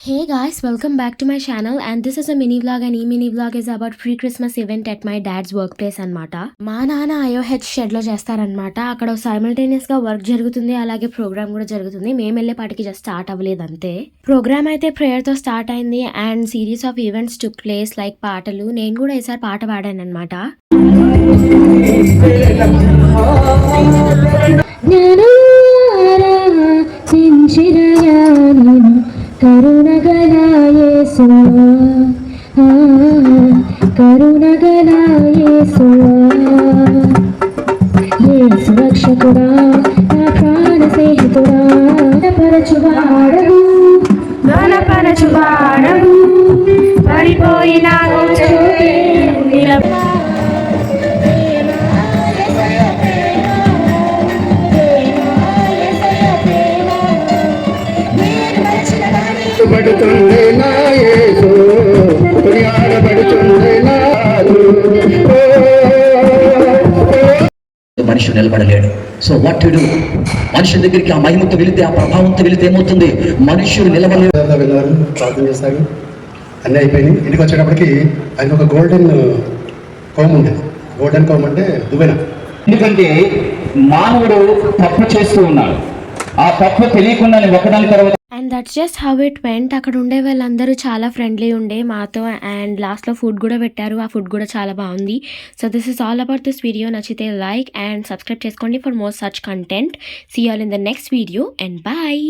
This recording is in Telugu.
Hey guys, welcome back to my channel and this is a mini vlog and mini vlog is about pre-Christmas event at my dad's workplace అన్నమాట. మా నాన్న IOH షెడ్ లో చేస్తారనమాట. అక్కడ సైమల్టేనియస్ గా వర్క్ జరుగుతుంది, అలాగే ప్రోగ్రామ్ కూడా జరుగుతుంది. మేము వెళ్ళే పాటికి జస్ట్ స్టార్ట్ అవ్వలేదు అంతే. ప్రోగ్రామ్ అయితే ప్రేయర్ తో స్టార్ట్ అయింది and series of events took place like పాటలు. నేను కూడా ఈసారి పాట పాడాను అనమాట. రక్షకుడా నా ప్రాణ స్నేహితుడా గణపరచువాడవు పడిపోయిన పడుతుండే నా యేసు కొనియాడబడుతుండే నా మనిషి నిలబడలేడు. So what to do? మనుషుల దగ్గరికి ఆ మహిమతో వెళితే, ఆ ప్రభావంతో వెళితే ఏమవుతుంది? మనుషులు నిలబడలేడు. వెళ్ళారు, ప్రార్థన చేశారు, అన్నీ అయిపోయినాయి. ఇంటికి వచ్చేటప్పటికి ఆయన ఒక గోల్డెన్ కోమ్ ఉండేది. గోల్డెన్ కోమ్ అంటే దువ్వెన. ఎందుకంటే మానవుడు తప్పు చేస్తూ ఉన్నాడు. ఆ తప్పు తెలియకుండా ఒకదాని తర్వాత and that's just how it went. అక్కడ ఉండే వాళ్ళందరూ చాలా ఫ్రెండ్లీ ఉండే మాతో అండ్ లాస్ట్లో ఫుడ్ కూడా పెట్టారు. ఆ ఫుడ్ కూడా చాలా బాగుంది. So this is all about this video. నచ్చితే లైక్ అండ్ సబ్స్క్రైబ్ చేసుకోండి for more such content. See all in the next video and bye.